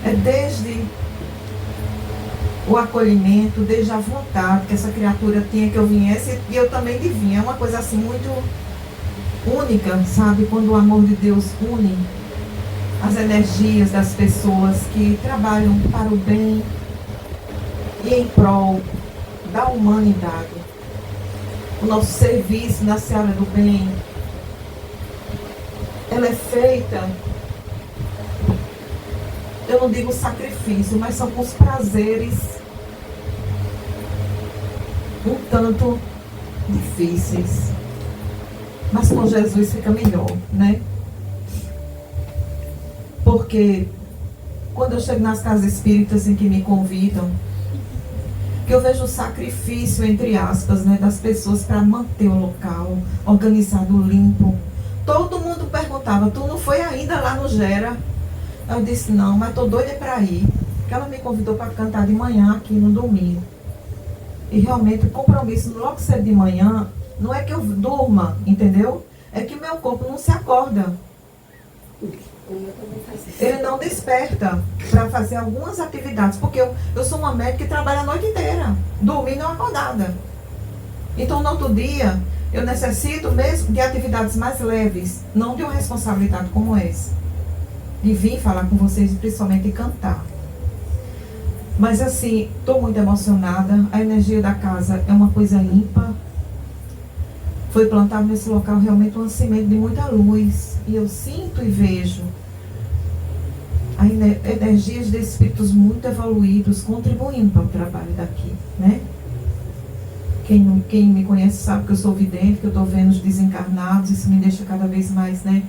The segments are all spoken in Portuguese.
É desde o acolhimento, desde a vontade que essa criatura tinha que eu viesse e eu também de vir. É uma coisa assim muito única, sabe? Quando o amor de Deus une as energias das pessoas que trabalham para o bem e em prol da humanidade. O nosso serviço na seara do bem, ela é feita, eu não digo sacrifício, mas são com os prazeres um tanto difíceis. Mas com Jesus fica melhor, né? Porque quando eu chego nas casas espíritas em que me convidam, que eu vejo o sacrifício, entre aspas, né, das pessoas para manter o local organizado, limpo. Todo mundo perguntava, tu não foi ainda lá no Gera? Eu disse, não, mas tô doida para ir. Porque ela me convidou para cantar de manhã aqui no domingo. E realmente o compromisso logo cedo de manhã, não é que eu durma, entendeu? É que o meu corpo não se acorda. Ele não desperta para fazer algumas atividades. Porque eu sou uma médica que trabalha a noite inteira, dormindo ou acordada. Então no outro dia, eu necessito mesmo de atividades mais leves, não de uma responsabilidade como essa. E vim falar com vocês, principalmente cantar. Mas assim, estou muito emocionada. A energia da casa é uma coisa ímpar. Foi plantado nesse local realmente um semente de muita luz. E eu sinto e vejo energias de espíritos muito evoluídos contribuindo para o trabalho daqui, né? Quem me conhece sabe que eu sou vidente, que eu estou vendo os desencarnados. Isso me deixa cada vez mais, né,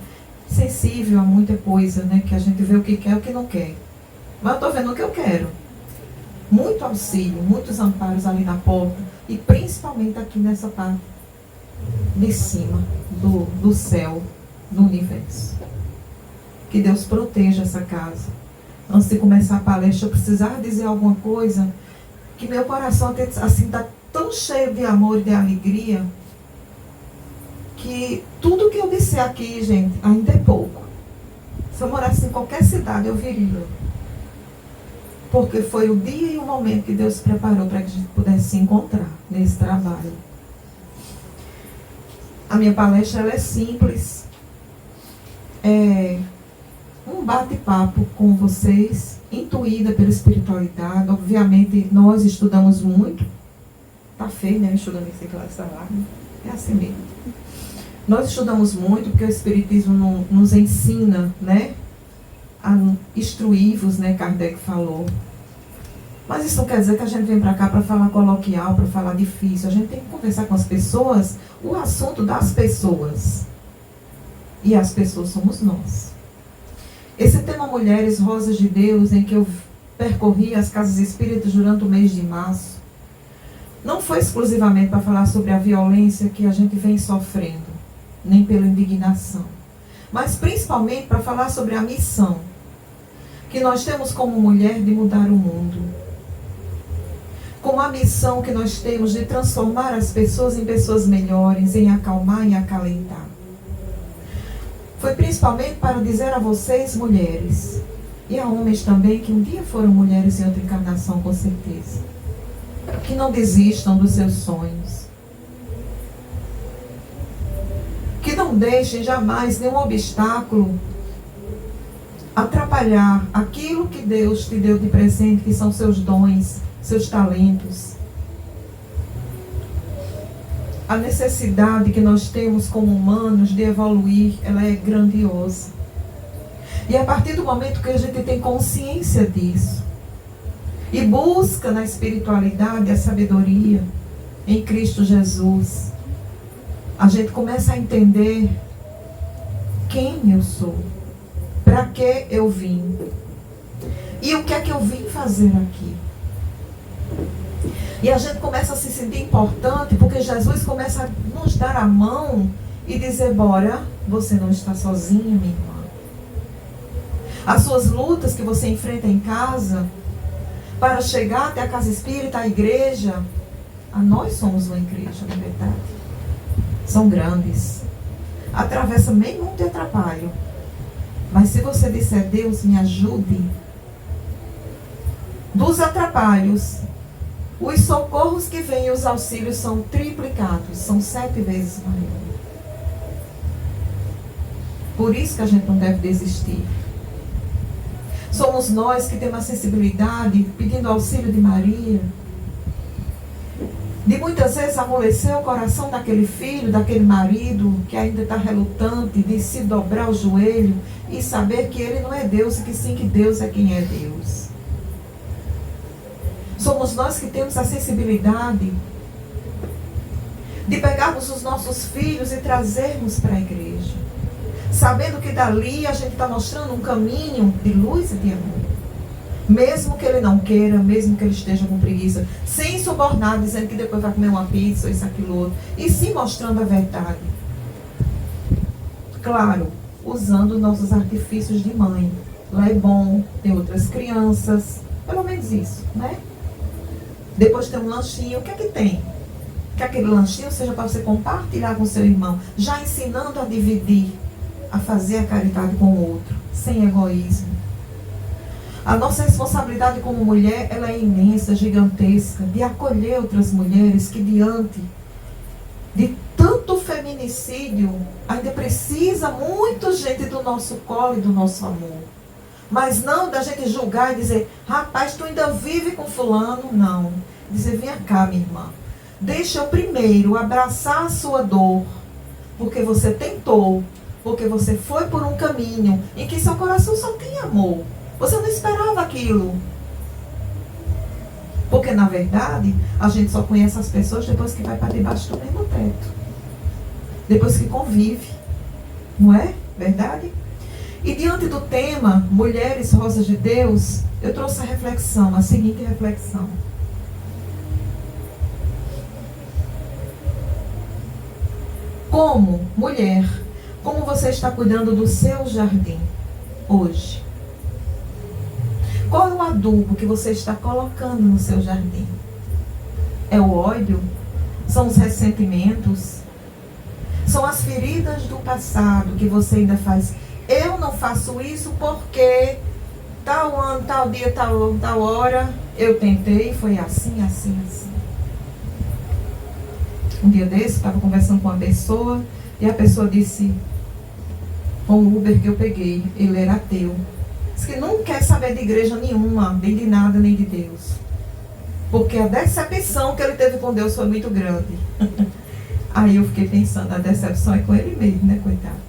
sensível a muita coisa, né? Que a gente vê o que quer e o que não quer. Mas eu estou vendo o que eu quero. Muito auxílio, muitos amparos ali na porta. E principalmente aqui nessa parte de cima do céu, do universo. Que Deus proteja essa casa. Antes de começar a palestra, eu precisava dizer alguma coisa que meu coração assim está tão cheio de amor e de alegria que tudo que eu disser aqui, gente, ainda é pouco. Se eu morasse em qualquer cidade, eu viria. Porque foi o dia e o momento que Deus preparou para que a gente pudesse se encontrar nesse trabalho. A minha palestra ela é simples. É um bate-papo com vocês, intuída pela espiritualidade. Obviamente, nós estudamos muito. Tá feio, né? Estudando esse classe lá. É assim mesmo. Nós estudamos muito porque o Espiritismo nos ensina, né? A instruir-vos, né? Kardec falou. Mas isso não quer dizer que a gente vem para cá para falar coloquial, para falar difícil. A gente tem que conversar com as pessoas, o assunto das pessoas. E as pessoas somos nós. Esse tema Mulheres Rosas de Deus, em que eu percorri as casas espíritas durante o mês de março, não foi exclusivamente para falar sobre a violência que a gente vem sofrendo, nem pela indignação, mas principalmente para falar sobre a missão que nós temos como mulher de mudar o mundo. Com a missão que nós temos de transformar as pessoas em pessoas melhores, em acalmar e acalentar. Foi principalmente para dizer a vocês, mulheres, e a homens também, que um dia foram mulheres em outra encarnação, com certeza, que não desistam dos seus sonhos. Que não deixem jamais nenhum obstáculo atrapalhar aquilo que Deus te deu de presente, que são seus dons, seus talentos. A necessidade que nós temos como humanos de evoluir, ela é grandiosa. E a partir do momento que a gente tem consciência disso, e busca na espiritualidade a sabedoria em Cristo Jesus, a gente começa a entender quem eu sou, para que eu vim, e o que é que eu vim fazer aqui. E a gente começa a se sentir importante, porque Jesus começa a nos dar a mão e dizer, bora, você não está sozinha, minha irmã. As suas lutas que você enfrenta em casa, para chegar até a casa espírita, a igreja, nós somos uma igreja, na verdade. São grandes. Atravessa meio mundo de atrapalho. Mas se você disser, Deus me ajude, dos atrapalhos, os socorros que vêm e os auxílios são triplicados, são 7 vezes maior. Por isso que a gente não deve desistir. Somos nós que temos a sensibilidade, pedindo auxílio de Maria, de muitas vezes amolecer o coração daquele filho, daquele marido que ainda está relutante, de se dobrar o joelho e saber que ele não é Deus e que sim, que Deus é quem é Deus. Somos nós que temos a sensibilidade de pegarmos os nossos filhos e trazermos para a igreja, sabendo que dali a gente está mostrando um caminho de luz e de amor. Mesmo que ele não queira, mesmo que ele esteja com preguiça, sem subornar, dizendo que depois vai comer uma pizza, ou isso, aquilo, outro, e sim mostrando a verdade. Claro, usando nossos artifícios de mãe. Lá é bom, tem outras crianças, pelo menos isso, né? Depois tem um lanchinho, o que é que tem? Que aquele lanchinho seja para você compartilhar com seu irmão, já ensinando a dividir, a fazer a caridade com o outro, sem egoísmo. A nossa responsabilidade como mulher, ela é imensa, gigantesca, de acolher outras mulheres que diante de tanto feminicídio, ainda precisa muito gente do nosso colo e do nosso amor. Mas não da gente julgar e dizer, rapaz, tu ainda vive com fulano. Não. Dizer, vem cá, minha irmã. Deixa eu primeiro abraçar a sua dor, porque você tentou, porque você foi por um caminho em que seu coração só tem amor. Você não esperava aquilo. Porque, na verdade, a gente só conhece as pessoas depois que vai para debaixo do mesmo teto. Depois que convive. Não é verdade? E diante do tema, Mulheres Rosas de Deus, eu trouxe a reflexão, a seguinte reflexão. Como mulher, como você está cuidando do seu jardim hoje? Qual é o adubo que você está colocando no seu jardim? É o óleo? São os ressentimentos? São as feridas do passado que você ainda faz? Eu não faço isso porque tal ano, tal dia, tal hora, eu tentei, foi assim, assim, assim. Um dia desse, eu estava conversando com uma pessoa e a pessoa disse, com o Uber que eu peguei, ele era ateu. Diz que não quer saber de igreja nenhuma, nem de nada, nem de Deus. Porque a decepção que ele teve com Deus foi muito grande. Aí eu fiquei pensando, a decepção é com ele mesmo, né, coitado?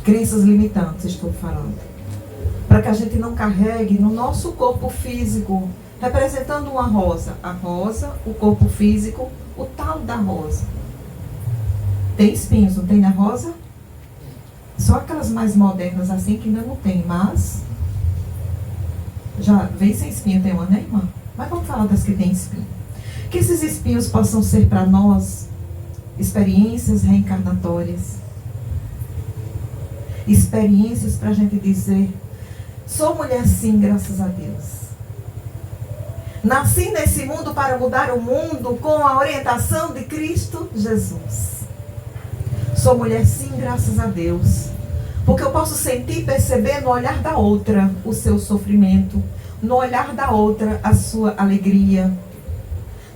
Crenças limitantes, estou falando. Para que a gente não carregue no nosso corpo físico, representando uma rosa. A rosa, o corpo físico, o tal da rosa. Tem espinhos, não tem na rosa? Só aquelas mais modernas assim que ainda não tem, mas já vem sem espinho, tem uma, né, irmã? Mas vamos falar das que tem espinho. Que esses espinhos possam ser para nós experiências reencarnatórias. Experiências para a gente dizer, sou mulher sim, graças a Deus. Nasci nesse mundo para mudar o mundo com a orientação de Cristo Jesus. Sou mulher sim, graças a Deus. Porque eu posso sentir e perceber no olhar da outra o seu sofrimento. No olhar da outra a sua alegria.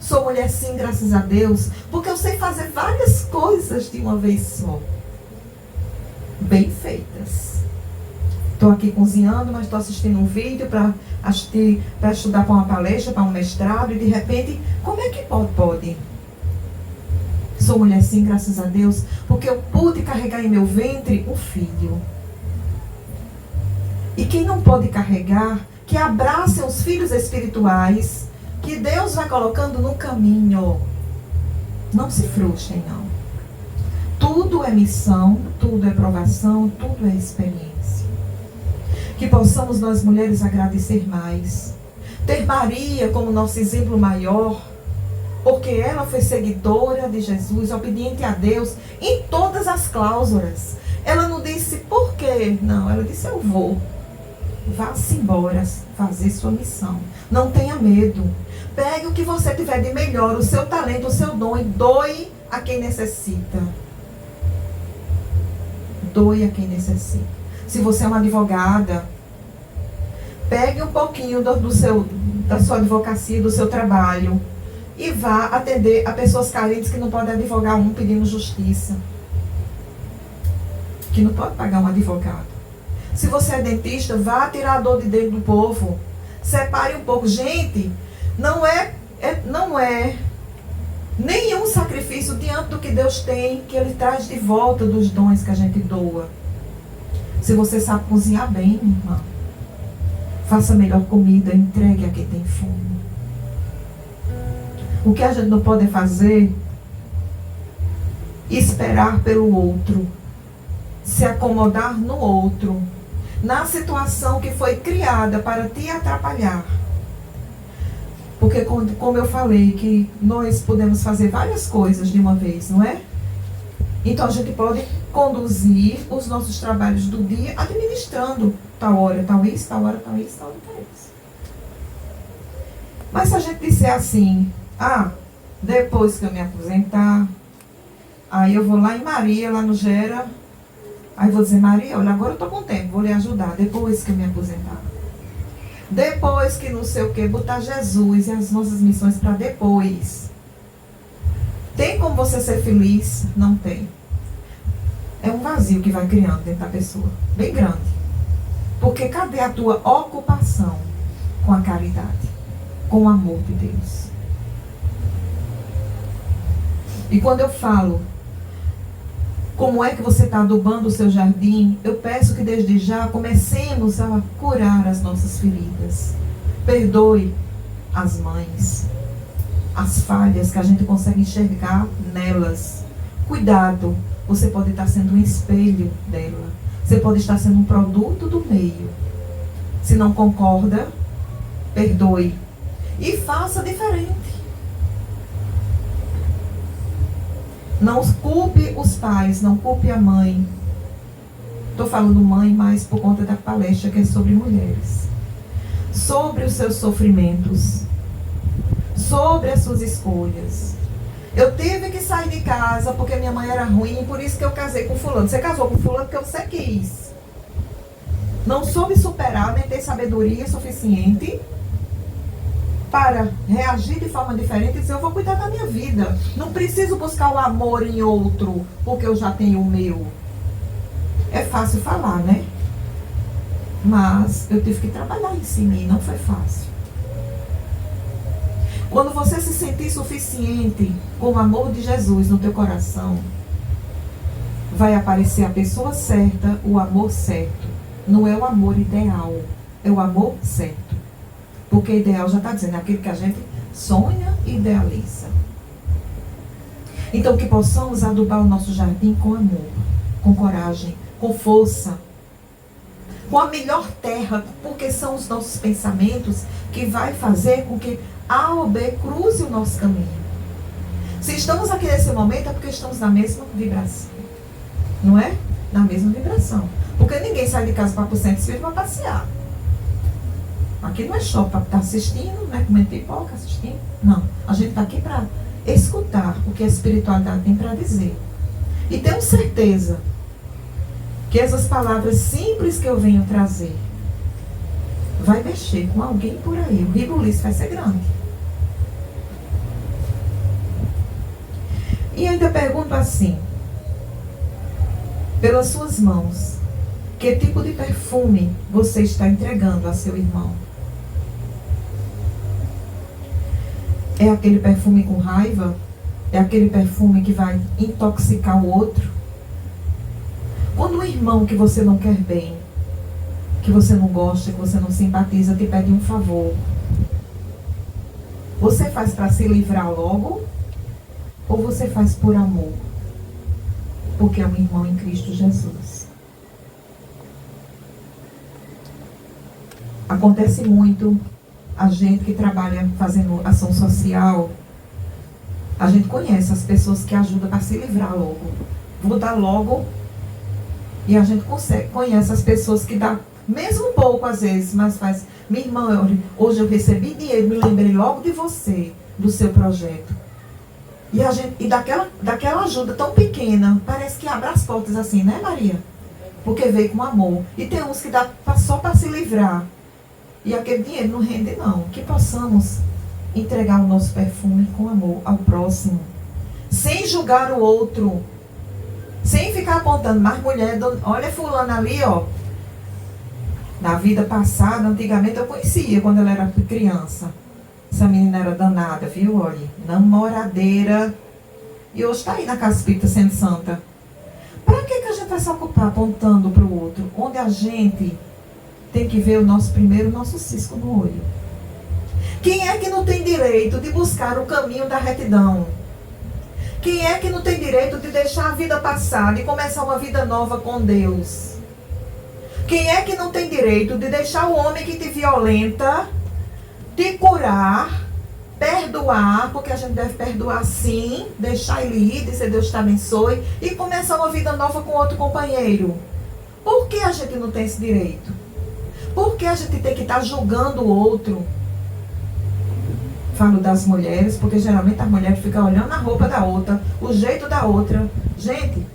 Sou mulher sim, graças a Deus. Porque eu sei fazer várias coisas de uma vez só. Bem feitas. Estou aqui cozinhando, mas estou assistindo um vídeo para estudar para uma palestra, para um mestrado. E de repente, como é que pode? Sou mulher sim, graças a Deus, porque eu pude carregar em meu ventre um filho. E quem não pode carregar, que abracem os filhos espirituais, que Deus vai colocando no caminho. Não se frustrem, não. Tudo é missão, tudo é provação, tudo é experiência. Que possamos nós mulheres agradecer mais. Ter Maria como nosso exemplo maior, porque ela foi seguidora de Jesus, obediente a Deus em todas as cláusulas. Ela não disse por quê, não, ela disse eu vou. Vá-se embora fazer sua missão. Não tenha medo. Pegue o que você tiver de melhor, o seu talento, o seu dom e doe a quem necessita. Doe a quem necessita. Se você é uma advogada, Pegue um pouquinho da sua advocacia, do seu trabalho, e vá atender a pessoas carentes que não podem advogar um pedindo justiça. Que não pode pagar um advogado. Se você é dentista, vá tirar a dor de dentro do povo. Separe um pouco. Gente, não é nenhum sacrifício diante do que Deus tem, que Ele traz de volta dos dons que a gente doa. Se você sabe cozinhar bem, irmã, faça melhor comida, entregue a quem tem fome. O que a gente não pode fazer é esperar pelo outro, se acomodar no outro, na situação que foi criada para te atrapalhar. Porque, como eu falei, que nós podemos fazer várias coisas de uma vez, não é? Então, a gente pode conduzir os nossos trabalhos do dia administrando tal hora, tal isso, tal hora, tal isso, tal hora, tal isso. Mas se a gente disser assim, depois que eu me aposentar, aí eu vou lá em Maria, lá no Gera, aí vou dizer, Maria, olha, agora eu estou com tempo, vou lhe ajudar, depois que eu me aposentar. Depois que não sei o que, botar Jesus e as nossas missões para depois. Tem como você ser feliz? Não tem. É um vazio que vai criando dentro da pessoa, bem grande. Porque cadê a tua ocupação com a caridade, com o amor de Deus? E quando eu falo como é que você está adubando o seu jardim, eu peço que desde já comecemos a curar as nossas feridas. Perdoe as mães, as falhas que a gente consegue enxergar nelas. Cuidado, você pode estar sendo um espelho dela. Você pode estar sendo um produto do meio. Se não concorda, perdoe. E faça diferente. Não culpe os pais, não culpe a mãe. Estou falando mãe, mas por conta da palestra que é sobre mulheres. Sobre os seus sofrimentos. Sobre as suas escolhas. Eu tive que sair de casa porque minha mãe era ruim, por isso que eu casei com fulano. Você casou com fulano porque você quis. Não soube superar, nem ter sabedoria suficiente para reagir de forma diferente e dizer, eu vou cuidar da minha vida. Não preciso buscar o amor em outro, porque eu já tenho o meu. É fácil falar, né? Mas eu tive que trabalhar em cima e não foi fácil. Quando você se sentir suficiente com o amor de Jesus no teu coração, vai aparecer a pessoa certa, o amor certo. Não é o amor ideal, é o amor certo. Porque ideal já está dizendo, é aquilo que a gente sonha e idealiza. Então que possamos adubar o nosso jardim com amor, com coragem, com força, com a melhor terra, porque são os nossos pensamentos que vai fazer com que A ou B cruze o nosso caminho. Se estamos aqui nesse momento é porque estamos na mesma vibração. Não é? Na mesma vibração. Porque ninguém sai de casa para ir para o centro espírita para passear. Aqui não é shopping para estar assistindo, né? Comendo pipoca, assistindo. Não. A gente está aqui para escutar o que a espiritualidade tem para dizer. E tenho certeza que essas palavras simples que eu venho trazer vai mexer com alguém por aí. O ribuliço vai ser grande. E ainda pergunto assim, pelas suas mãos, que tipo de perfume você está entregando a seu irmão? É aquele perfume com raiva? É aquele perfume que vai intoxicar o outro? Quando um irmão que você não quer bem, que você não gosta, que você não simpatiza, te pede um favor, você faz para se livrar logo? Ou você faz por amor? Porque é um irmão em Cristo Jesus. Acontece muito, a gente que trabalha fazendo ação social, a gente conhece as pessoas que ajudam para se livrar logo. Vou dar logo. E a gente conhece as pessoas que dá, mesmo pouco às vezes, mas faz, minha irmã, hoje eu recebi dinheiro, me lembrei logo de você, do seu projeto. E daquela ajuda tão pequena, parece que abre as portas assim, né, Maria? Porque veio com amor. E tem uns que dá só para se livrar. E aquele dinheiro não rende, não. Que possamos entregar o nosso perfume com amor ao próximo, sem julgar o outro, sem ficar apontando, mas mulher, olha fulana ali, ó. Na vida passada, antigamente eu conhecia, quando ela era criança. Essa menina era danada, viu? Olha, namoradeira. E hoje está aí na casa espírita sendo santa. Para que a gente vai se ocupar apontando para o outro? Onde a gente tem que ver o nosso cisco no olho. Quem é que não tem direito de buscar o caminho da retidão? Quem é que não tem direito de deixar a vida passada e começar uma vida nova com Deus? Quem é que não tem direito de deixar o homem que te violenta te curar, perdoar, porque a gente deve perdoar sim, deixar ele ir, dizer Deus te abençoe e começar uma vida nova com outro companheiro? Por que a gente não tem esse direito? Por que a gente tem que estar julgando o outro? Falo das mulheres, porque geralmente as mulheres ficam olhando a roupa da outra, o jeito da outra. Gente,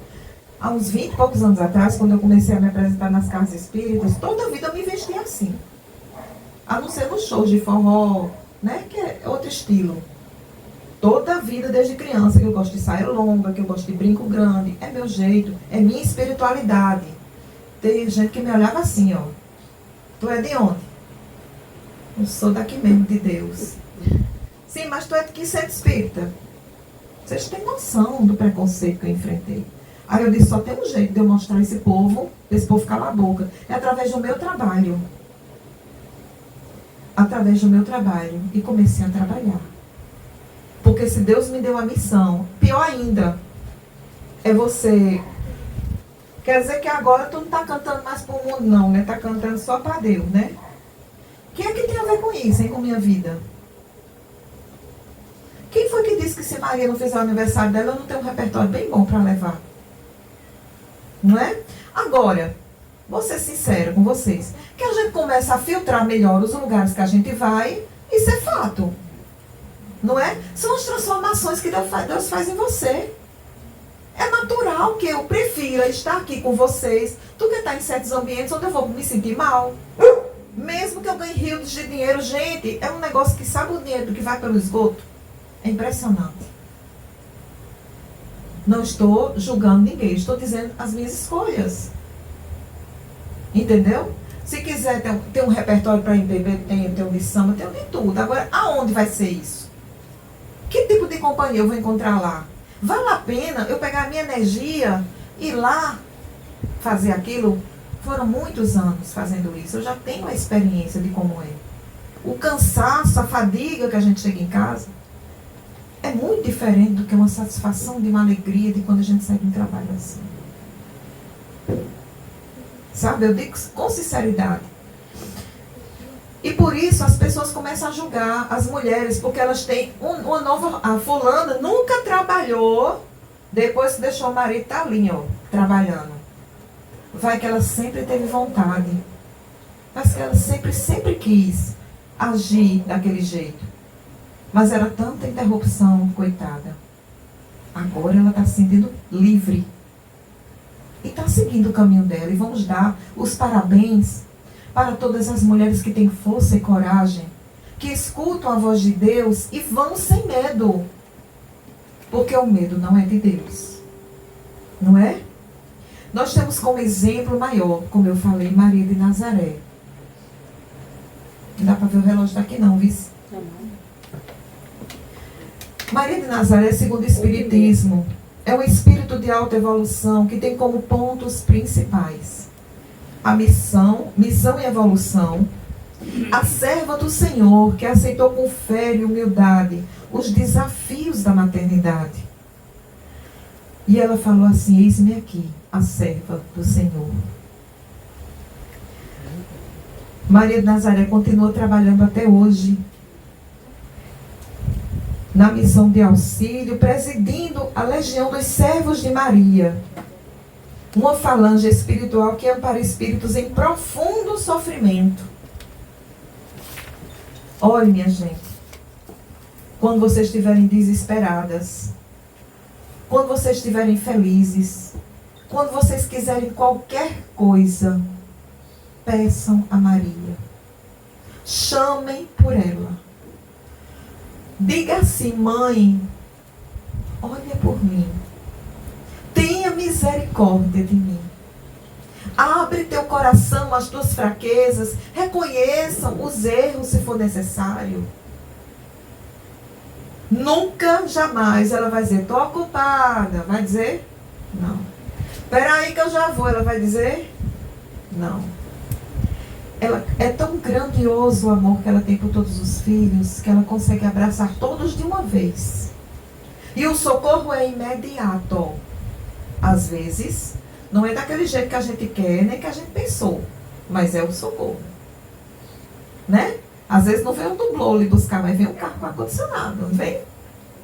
há uns 20 e poucos anos atrás, quando eu comecei a me apresentar nas casas espíritas, toda a vida eu me vestia assim. A não ser nos shows de forró, né, que é outro estilo. Toda a vida, desde criança, que eu gosto de saia longa, que eu gosto de brinco grande, é meu jeito, é minha espiritualidade. Tem gente que me olhava assim, ó. Tu é de onde? Eu sou daqui mesmo, de Deus. Sim, mas tu é de que centro espírita? Vocês têm noção do preconceito que eu enfrentei. Aí eu disse, só tem um jeito de eu mostrar esse povo calar a boca. É através do meu trabalho. Através do meu trabalho. E comecei a trabalhar. Porque se Deus me deu a missão, pior ainda, é você... Quer dizer que agora tu não está cantando mais para o mundo, não, né? Está cantando só para Deus, né? O que é que tem a ver com isso, hein, com minha vida? Quem foi que disse que se Maria não fizer o aniversário dela, eu não tenho um repertório bem bom para levar? Não é? Agora, vou ser sincera com vocês, que a gente começa a filtrar melhor os lugares que a gente vai, isso é fato. Não é? São as transformações que Deus faz em você. É natural que eu prefira estar aqui com vocês do que estar em certos ambientes onde eu vou me sentir mal. Mesmo que eu ganhe rios de dinheiro, gente, é um negócio que sabe o dinheiro que vai pelo esgoto? É impressionante. Não estou julgando ninguém, estou dizendo as minhas escolhas. Entendeu? Se quiser ter um repertório para MPB, tem um de samba, tem um de tudo. Agora, aonde vai ser isso? Que tipo de companhia eu vou encontrar lá? Vale a pena eu pegar a minha energia e ir lá fazer aquilo? Foram muitos anos fazendo isso. Eu já tenho a experiência de como é. O cansaço, a fadiga que a gente chega em casa é muito diferente do que uma satisfação de uma alegria de quando a gente sai de um trabalho assim. Sabe? Eu digo com sinceridade. E por isso as pessoas começam a julgar as mulheres, porque elas têm uma nova... A fulana nunca trabalhou, depois que deixou o marido tá ali, ó, trabalhando. Vai que ela sempre teve vontade. Mas que ela sempre quis agir daquele jeito. Mas era tanta interrupção, coitada. Agora ela está se sentindo livre. E está seguindo o caminho dela. E vamos dar os parabéns para todas as mulheres que têm força e coragem, que escutam a voz de Deus e vão sem medo. Porque o medo não é de Deus. Não é? Nós temos como exemplo maior, como eu falei, Maria de Nazaré. Não dá para ver o relógio daqui não, viu? Maria de Nazaré, segundo o Espiritismo, é um espírito de alta evolução que tem como pontos principais a missão e evolução, a serva do Senhor, que aceitou com fé e humildade os desafios da maternidade. E ela falou assim, eis-me aqui, a serva do Senhor. Maria de Nazaré continua trabalhando até hoje, na missão de auxílio, presidindo a Legião dos Servos de Maria, uma falange espiritual que ampara espíritos em profundo sofrimento. Olhe, minha gente, quando vocês estiverem desesperadas, quando vocês estiverem felizes, quando vocês quiserem qualquer coisa, peçam a Maria. Chamem por ela. Diga assim: mãe, olha por mim. Tenha misericórdia de mim. Abre teu coração às tuas fraquezas. Reconheçam os erros se for necessário. Nunca, jamais ela vai dizer: estou ocupada. Vai dizer? Não. Espera aí que eu já vou. Ela vai dizer? Não. Ela, é tão grandioso o amor que ela tem por todos os filhos, que ela consegue abraçar todos de uma vez. E o socorro é imediato. Às vezes, não é daquele jeito que a gente quer, nem que a gente pensou, mas é o socorro. Né? Às vezes não vem um dublô lhe buscar, mas vem um carro com ar-condicionado, não vem?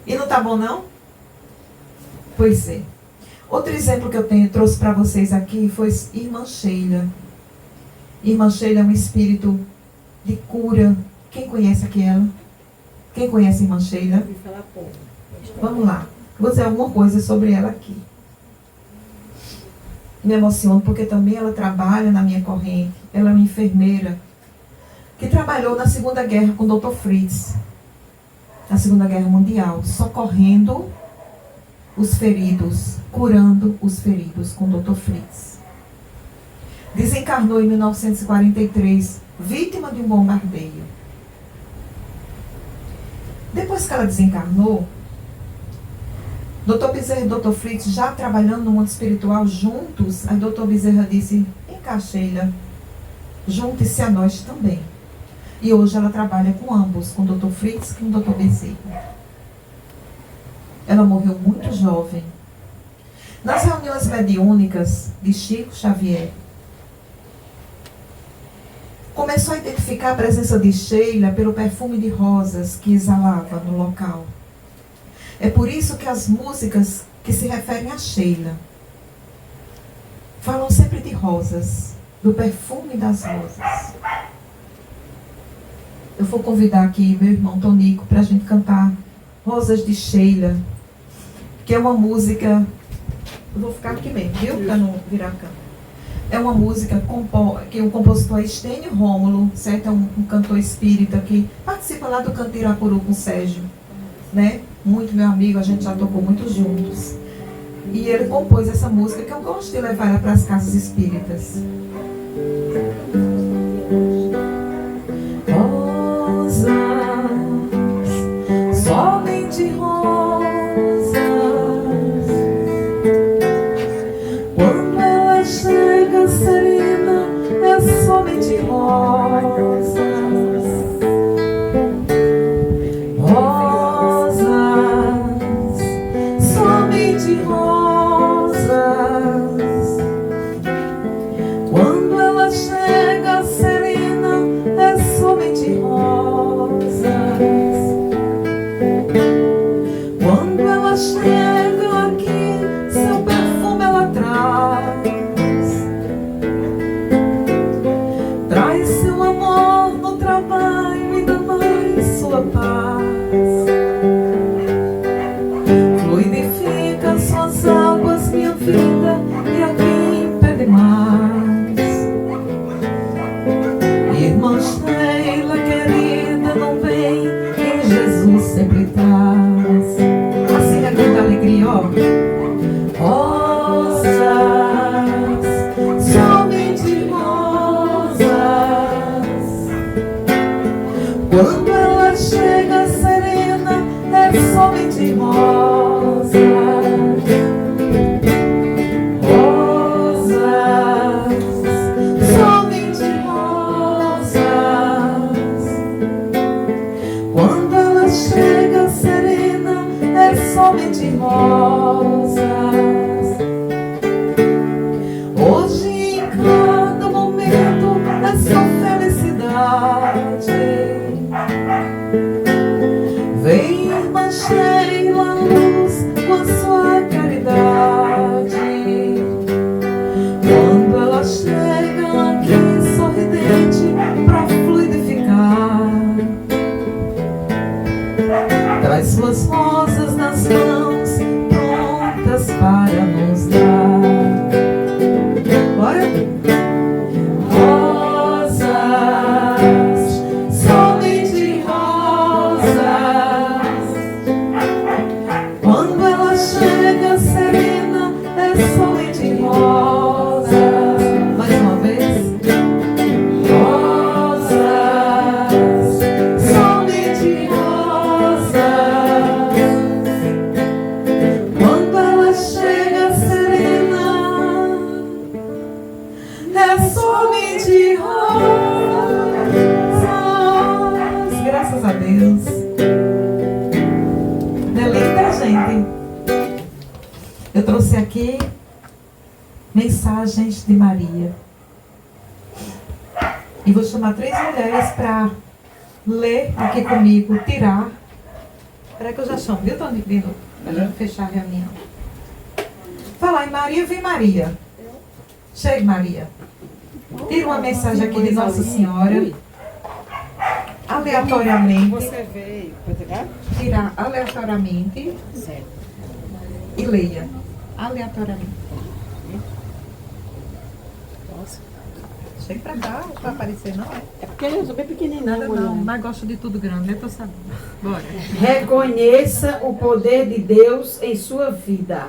E não tá bom, não? Pois é. Outro exemplo que eu trouxe para vocês aqui foi Irmã Sheila. Irmã Sheila é um espírito de cura. Quem conhece aqui ela? Quem conhece Irmã Sheila? Vamos lá. Vou dizer alguma coisa sobre ela aqui. Me emociono porque também ela trabalha na minha corrente. Ela é uma enfermeira que trabalhou na Segunda Guerra com o Dr. Fritz. Na Segunda Guerra Mundial. Socorrendo os feridos. Curando os feridos com o Dr. Fritz. Desencarnou em 1943, vítima de um bombardeio. Depois que ela desencarnou, Dr. Bezerra e Dr. Fritz, já trabalhando no mundo espiritual juntos, a Dr. Bezerra disse: vem cá, Sheila, junte-se a nós também. E hoje ela trabalha com ambos, com o Dr. Fritz e com o Dr. Bezerra. Ela morreu muito jovem. Nas reuniões mediúnicas de Chico Xavier, começou a identificar a presença de Sheila pelo perfume de rosas que exalava no local. É por isso que as músicas que se referem a Sheila falam sempre de rosas, do perfume das rosas. Eu vou convidar aqui meu irmão Tonico para a gente cantar Rosas de Sheila, que é uma música... Eu vou ficar aqui mesmo, viu? Para não virar canto. É uma música que o compositor é Estênio Rômulo, certo? É um cantor espírita que participa lá do Canto Irapuru com o Sérgio, né? Muito meu amigo, a gente já tocou muito juntos. E ele compôs essa música que eu gosto de levar ela para as casas espíritas. Rosas, somente rosas, quando ela chega serena, é somente rosas. Somente rosas, quando ela chega serena, é somente rosas. Quando ela chega aqui, seu perfume ela traz. irmãs. Não é linda, gente? Eu trouxe aqui mensagens de Maria. E vou chamar 3 mulheres para ler aqui comigo, tirar. Espera que eu já chamo, viu, Tony? De novo, para a gente fechar a reunião. Falar em Maria, vem Maria. Chegue, Maria. Tira uma mensagem aqui de Nossa Senhora. Aleatoriamente. Você veio. Tirar aleatoriamente. Certo. E leia. Aleatoriamente. Nossa. Chega pra cá, para aparecer, não é? É porque eu sou bem pequenininha. Nada não, mas gosto de tudo grande, né? Tô sabendo. Bora. Reconheça o poder de Deus em sua vida.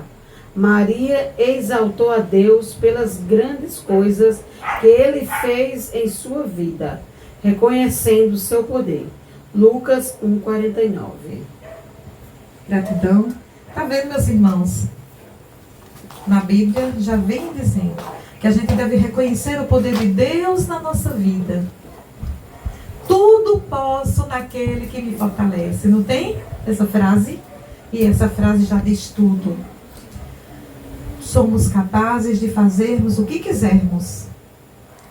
Maria exaltou a Deus pelas grandes coisas que Ele fez em sua vida, reconhecendo o seu poder. Lucas 1,49. Gratidão. Tá vendo, meus irmãos? Na Bíblia já vem dizendo que a gente deve reconhecer o poder de Deus na nossa vida. Tudo posso naquele que me fortalece. Não tem essa frase? E essa frase já diz tudo. Somos capazes de fazermos o que quisermos.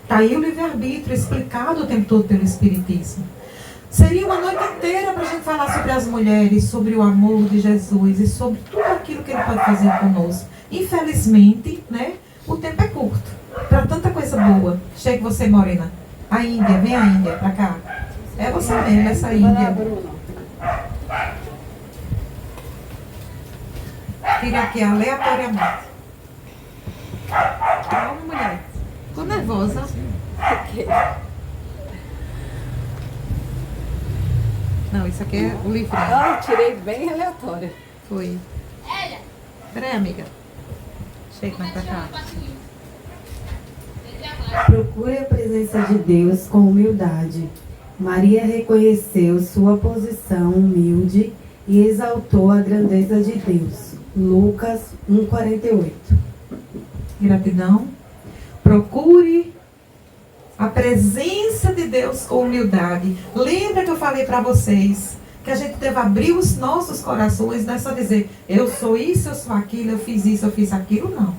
Está aí o livre-arbítrio explicado o tempo todo pelo Espiritismo. Seria uma noite inteira para a gente falar sobre as mulheres, sobre o amor de Jesus e sobre tudo aquilo que Ele pode fazer conosco. Infelizmente, né, o tempo é curto para tanta coisa boa. Chega você, Morena. A Índia, vem a Índia para cá. É você mesmo, essa Índia. Tira aqui aleatoriamente. Calma, mulher. Ficou nervosa. Não, isso aqui é o livrinho. Ah, tirei bem aleatório. Foi. Peraí, amiga. Chega mais pra cá. Procure a presença de Deus com humildade. Maria reconheceu sua posição humilde e exaltou a grandeza de Deus. Lucas 1,48. Gratidão. Procure a presença de Deus com humildade. Lembra que eu falei para vocês que a gente deve abrir os nossos corações, não é só dizer eu sou isso, eu sou aquilo, eu fiz isso, eu fiz aquilo, não.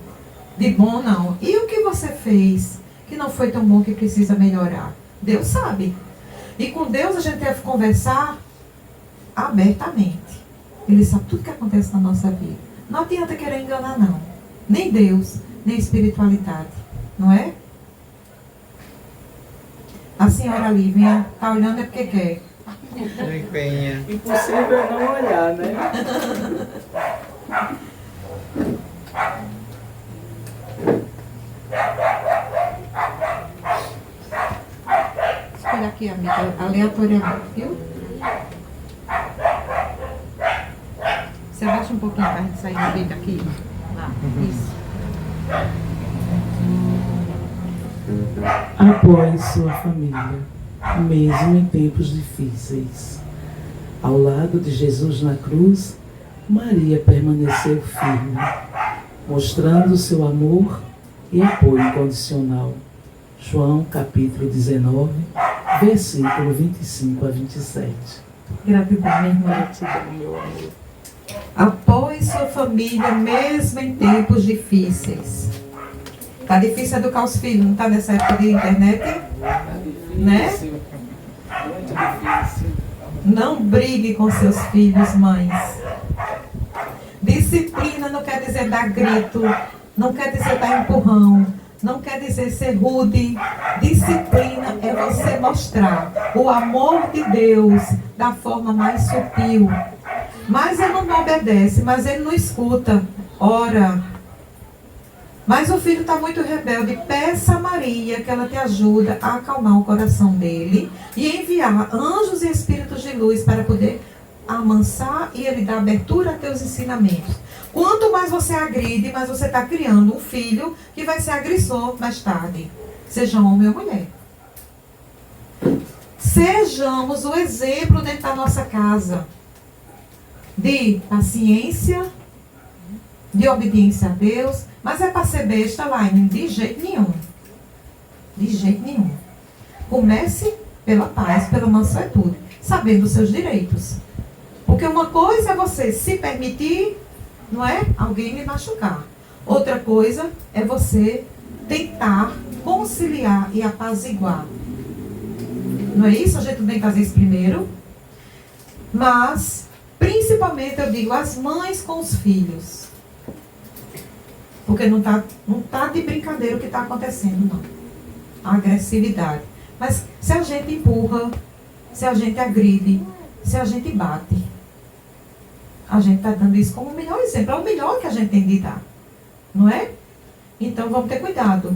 De bom, não. E o que você fez que não foi tão bom que precisa melhorar? Deus sabe. E com Deus a gente deve conversar abertamente. Ele sabe tudo que acontece na nossa vida. Não adianta querer enganar, não. Nem Deus, nem espiritualidade. Não é? A senhora Lívia está olhando é porque quer. Empenha. Impossível não olhar, né? Escolha aqui, amiga, aleatoriamente, viu? Você abaixa um pouquinho para a gente sair do vídeo aqui. Lá, isso. Apoie sua família, mesmo em tempos difíceis. Ao lado de Jesus na cruz, Maria permaneceu firme, mostrando seu amor e apoio incondicional. João capítulo 19, versículo 25 a 27. Gratidão, minha irmã. Gratidão, meu amor. Apoie sua família mesmo em tempos difíceis. Tá difícil educar os filhos, não tá nessa época de internet? Né? Muito difícil. Não brigue com seus filhos, mães. Disciplina não quer dizer dar grito, não quer dizer dar empurrão, não quer dizer ser rude. Disciplina é você mostrar o amor de Deus da forma mais sutil. Mas ele não obedece, mas ele não escuta. Ora. Mas o filho está muito rebelde. Peça a Maria que ela te ajude a acalmar o coração dele e enviar anjos e espíritos de luz para poder amansar e ele dar abertura a teus ensinamentos. Quanto mais você agride, mais você está criando um filho que vai ser agressor mais tarde. Seja homem ou mulher. Sejamos o exemplo dentro da nossa casa de paciência, de obediência a Deus, mas é para ser besta, Laine? De jeito nenhum. De jeito nenhum. Comece pela paz, pela mansuetude. sabendo os seus direitos. Porque uma coisa é você se permitir, não é? Alguém lhe machucar. Outra coisa é você tentar conciliar e apaziguar. Não é isso? A gente tem que fazer isso primeiro. Mas, principalmente, eu digo, as mães com os filhos. Porque não tá de brincadeira o que está acontecendo, não. A agressividade. Mas se a gente empurra, se a gente agride, se a gente bate, a gente está dando isso como o melhor exemplo. É o melhor que a gente tem de dar. Não é? Então, vamos ter cuidado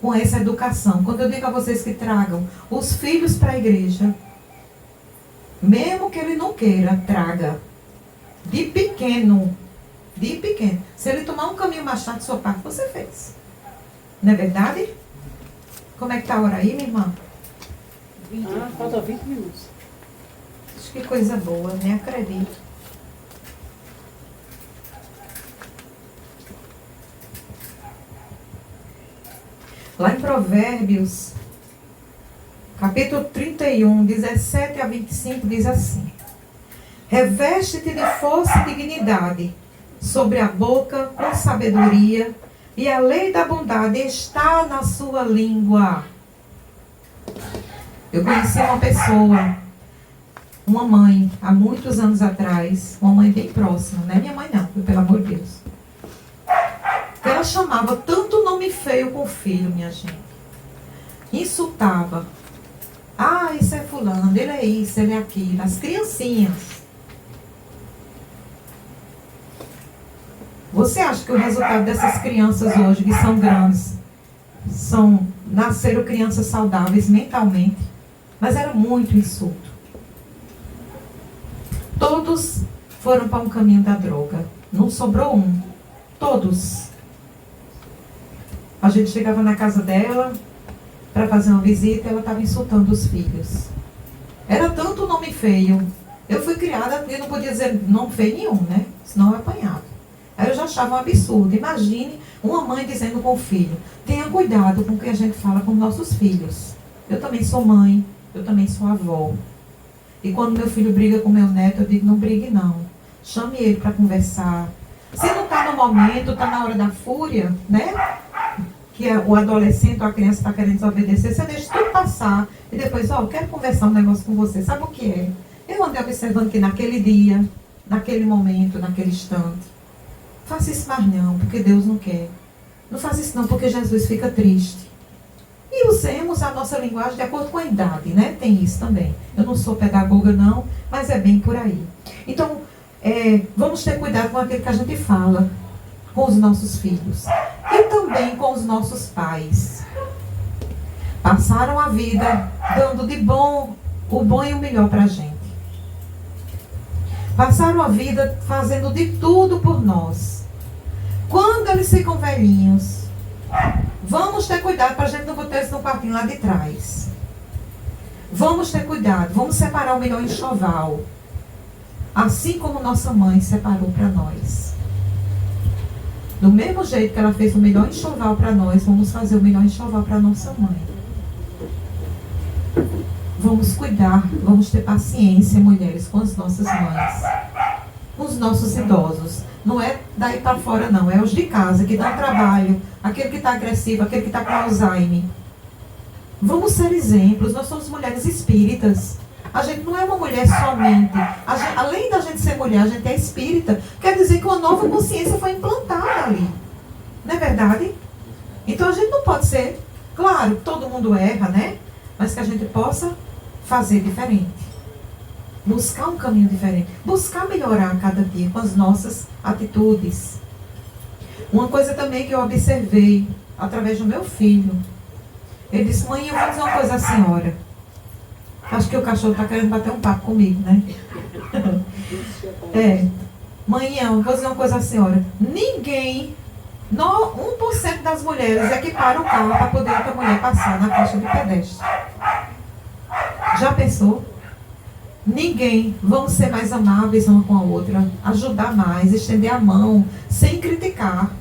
com essa educação. Quando eu digo a vocês que tragam os filhos para a igreja, mesmo que ele não queira, traga. De pequeno. De pequeno. Se ele tomar um caminho mais tarde de sua parte, você fez. Não é verdade? Como é que está a hora aí, minha irmã? Falta 20 minutos. Acho que coisa boa, nem acredito. Lá em Provérbios, capítulo 31, 17 a 25, diz assim: reveste-te de força e dignidade, sobre a boca com sabedoria, e a lei da bondade está na sua língua. Eu conheci uma pessoa, uma mãe, há muitos anos atrás, uma mãe bem próxima, não é minha mãe não, pelo amor de Deus. Ela chamava tanto nome feio com o filho, minha gente. Insultava. Ah, isso é fulano, ele é isso, ele é aquilo. As criancinhas. Você acha que o resultado dessas crianças hoje, que são grandes, nasceram crianças saudáveis mentalmente? Mas era muito insulto. Todos foram para um caminho da droga. Não sobrou um. Todos. A gente chegava na casa dela para fazer uma visita e ela estava insultando os filhos. Era tanto nome feio. Eu fui criada, eu não podia dizer nome feio nenhum, né? Senão eu apanhava. Aí eu já achava um absurdo. Imagine uma mãe dizendo com o filho: tenha cuidado com o que a gente fala com nossos filhos. Eu também sou mãe, eu também sou avó. E quando meu filho briga com meu neto, eu digo: não brigue não. Chame ele para conversar. Se não está no momento, está na hora da fúria, né? Que o adolescente ou a criança está querendo desobedecer, você deixa tudo passar. E depois, eu quero conversar um negócio com você. Sabe o que é? Eu andei observando que naquele dia, naquele momento, naquele instante, faça isso mais não, porque Deus não quer. Não faça isso não, porque Jesus fica triste. E usemos a nossa linguagem de acordo com a idade, né? Tem isso também. Eu não sou pedagoga não, mas é bem por aí. Então, vamos ter cuidado com aquilo que a gente fala com os nossos filhos. E também com os nossos pais. Passaram a vida dando de bom, o bom e o melhor para a gente. Passaram a vida fazendo de tudo por nós. Quando eles ficam velhinhos, vamos ter cuidado para a gente não botar eles no quartinho lá de trás. Vamos ter cuidado, vamos separar o melhor enxoval. Assim como nossa mãe separou para nós. Do mesmo jeito que ela fez o melhor enxoval para nós, vamos fazer o melhor enxoval para nossa mãe. Vamos cuidar, vamos ter paciência, mulheres, com as nossas mães. Com os nossos idosos. Não é daí para fora não, é os de casa que dão trabalho, aquele que está agressivo, aquele que está com Alzheimer. Vamos ser exemplos, nós somos mulheres espíritas. A gente não é uma mulher somente. Além da gente ser mulher, a gente é espírita. Quer dizer que uma nova consciência foi implantada ali. Não é verdade? Então a gente não pode ser, claro, todo mundo erra, né? Mas que a gente possa fazer diferente. Buscar um caminho diferente. Buscar melhorar a cada dia com as nossas atitudes. Uma coisa também que eu observei através do meu filho. Ele disse: mãe, eu vou dizer uma coisa à senhora. Acho que o cachorro está querendo bater um papo comigo, né? Manhã, eu vou dizer uma coisa à senhora. Ninguém, 1% das mulheres equiparam o carro para poder outra mulher passar na faixa de pedestre. Já pensou? Ninguém. Vamos ser mais amáveis uma com a outra. Ajudar mais, estender a mão, sem criticar.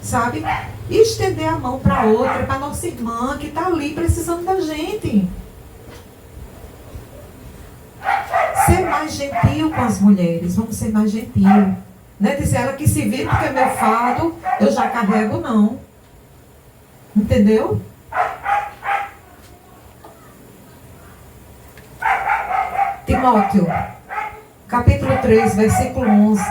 Sabe? E estender a mão para outra, para nossa irmã que está ali precisando da gente. ser mais gentil com as mulheres, vamos ser mais gentil. Não é dizer ela que se vira porque é meu fardo, eu já carrego, não. Entendeu? Timóteo, capítulo 3, versículo 11.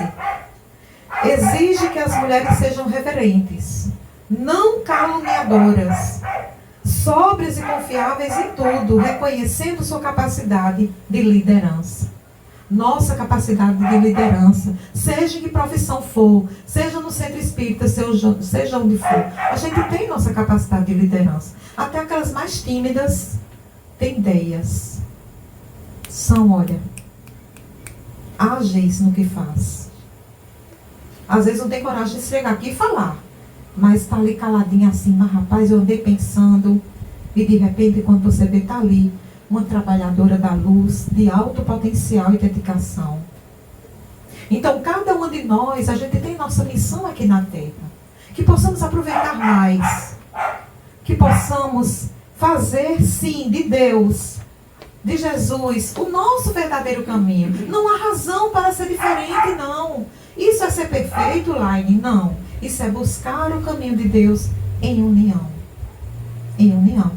Exige que as mulheres sejam reverentes, não caluniadoras, sóbrias e confiáveis em tudo, reconhecendo sua capacidade de liderança. Nossa capacidade de liderança, seja em que profissão for, seja no centro espírita, seja onde for, a gente tem nossa capacidade de liderança. Até aquelas mais tímidas têm ideias. Olha, age no que faz. Às vezes não tem coragem de chegar aqui e falar, mas está ali caladinha assim, mas rapaz, eu andei pensando, e de repente quando você vê, está ali uma trabalhadora da luz, de alto potencial e dedicação. Então, cada uma de nós, a gente tem nossa missão aqui na Terra. Que possamos aproveitar mais. Que possamos fazer, sim, de Deus, de Jesus, o nosso verdadeiro caminho. Não há razão para ser diferente, não. Isso é ser perfeito, Laine? Não. Isso é buscar o caminho de Deus em união. Em união.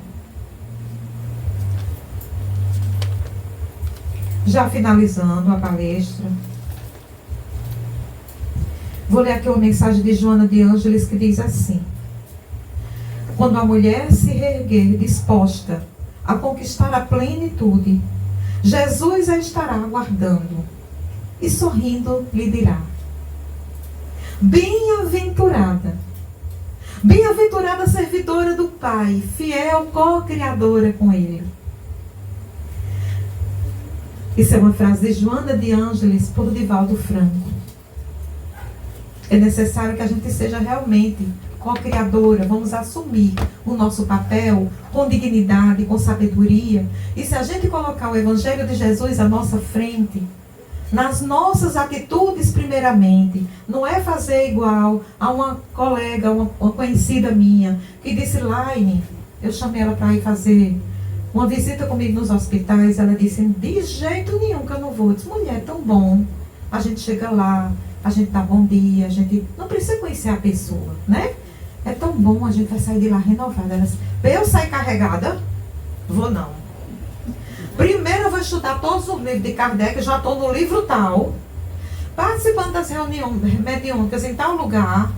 Já finalizando a palestra, vou ler aqui uma mensagem de Joana de Ângeles que diz assim: quando a mulher se reerguer disposta a conquistar a plenitude, Jesus a estará aguardando e sorrindo lhe dirá: bem-aventurada, bem-aventurada servidora do Pai, fiel co-criadora com Ele. Isso é uma frase de Joana de Ângeles por Divaldo Franco. É necessário que a gente seja realmente co-criadora. Vamos assumir o nosso papel com dignidade, com sabedoria. E se a gente colocar o Evangelho de Jesus à nossa frente, nas nossas atitudes primeiramente, não é fazer igual a uma colega, uma conhecida minha, que disse: Laine, eu chamei ela para ir fazer uma visita comigo nos hospitais. Ela disse: de jeito nenhum que eu não vou. Eu disse: mulher, é tão bom. A gente chega lá, a gente dá bom dia, a gente não precisa conhecer a pessoa, né? É tão bom, a gente vai sair de lá renovada. Ela disse: eu sair carregada? Vou não. Primeiro eu vou estudar todos os livros de Kardec, já estou no livro tal, participando das reuniões mediúnicas em tal lugar.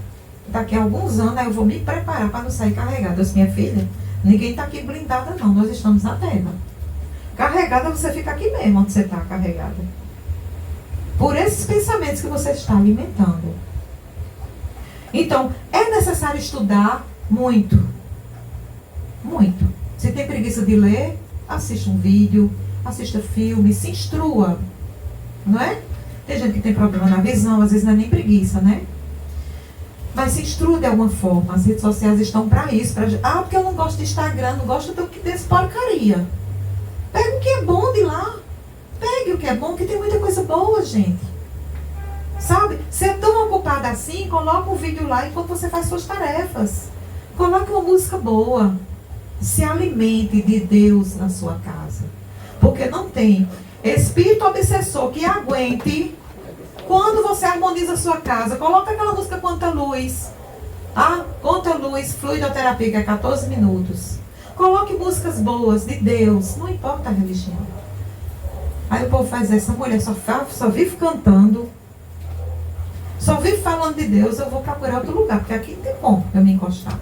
Daqui a alguns anos aí eu vou me preparar para não sair carregada. Eu disse: minha filha, ninguém está aqui blindada não, nós estamos na Terra. Carregada você fica aqui mesmo onde você está carregada. Por esses pensamentos que você está alimentando. Então, é necessário estudar muito. Muito. Se tem preguiça de ler, assista um vídeo, assista filme, se instrua. Não é? Tem gente que tem problema na visão, às vezes não é nem preguiça, né? Mas se instrua de alguma forma. As redes sociais estão para isso. Porque eu não gosto de Instagram, não gosto desse porcaria. Pega o que é bom de lá. Pegue o que é bom, que tem muita coisa boa, gente. Sabe? Você é tão ocupada assim, coloca um vídeo lá enquanto você faz suas tarefas. Coloque uma música boa. Se alimente de Deus na sua casa. Porque não tem espírito obsessor que aguente. Quando você harmoniza a sua casa, coloca aquela música Quanta Luz. Quanta Luz, fluidoterapia, que é 14 minutos. Coloque músicas boas de Deus, não importa a religião. Aí o povo faz essa mulher só vive cantando, só vive falando de Deus. Eu vou procurar outro lugar, porque aqui não tem como eu me encostar.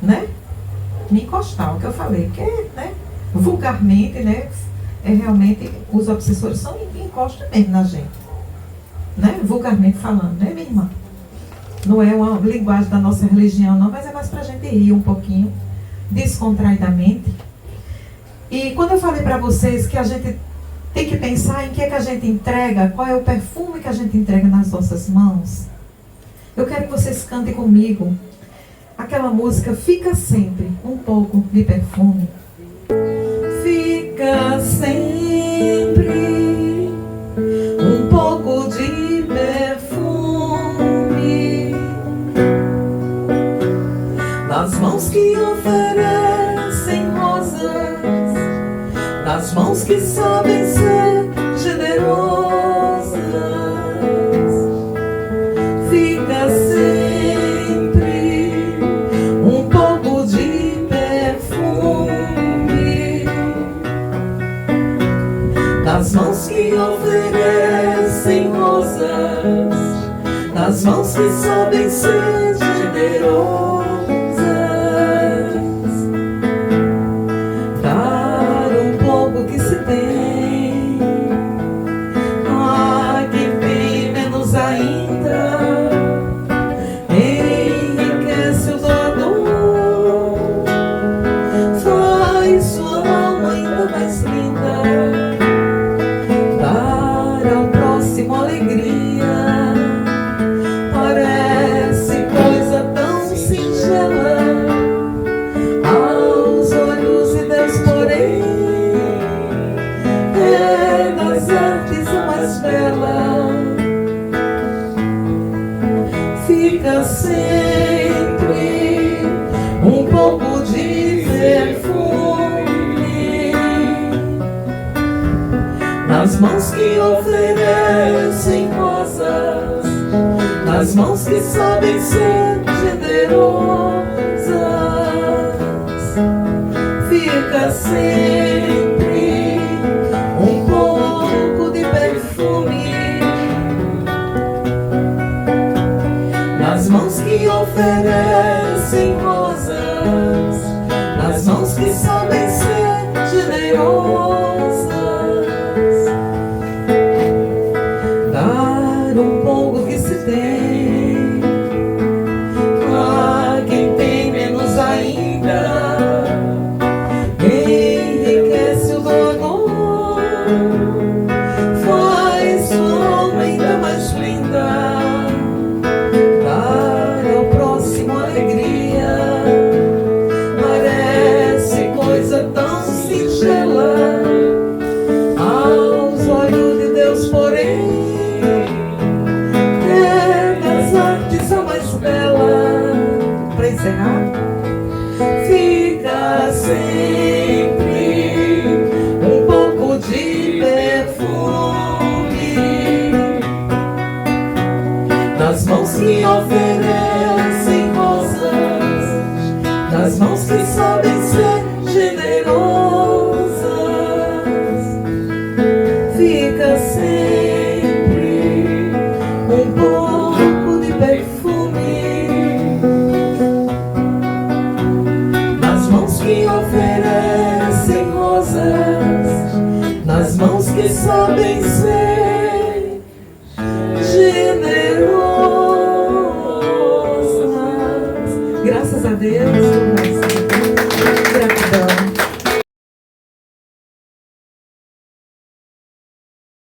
Né? Me encostar, o que eu falei, porque, né, vulgarmente, né, realmente os obsessores são encostam mesmo na gente. Né? Vulgarmente falando, né, minha irmã? Não é uma linguagem da nossa religião, não, mas é mais pra gente rir um pouquinho, descontraidamente. E quando eu falei para vocês que a gente tem que pensar em que é que a gente entrega, qual é o perfume que a gente entrega nas nossas mãos, eu quero que vocês cantem comigo aquela música Fica Sempre um pouco de perfume. Fica sempre um pouco de perfume nas mãos que oferecem rosas, nas mãos que sabem ser generosas. Fica sempre um pouco de perfume nas mãos que oferecem rosas, nas mãos que sabem ser generosas. Dar um pouco que se tem a quem tem menos ainda, enriquece o doador, faz sua alma ainda mais linda. Dar ao próximo alegria parece coisa tão singela aos olhos de Deus, porém é das artes a mais bela. Fica sempre um pouco de perfume nas mãos que oferecem rosas, nas mãos que sabem ser generosas. Fica sempre um pouco de perfume nas mãos que oferecem rosas, nas mãos que sabem ser generosas. Dar um pouco que se tem a quem tem menos ainda, enriquece o doador, faz sua alma ainda mais linda. Dar ao próximo alegria parece coisa tão singela aos olhos de Deus, porém é das artes a mais bela. Para encerrar, fica sempre um pouco de perfume nas mãos que oferecem rosas, nas mãos que sabem ser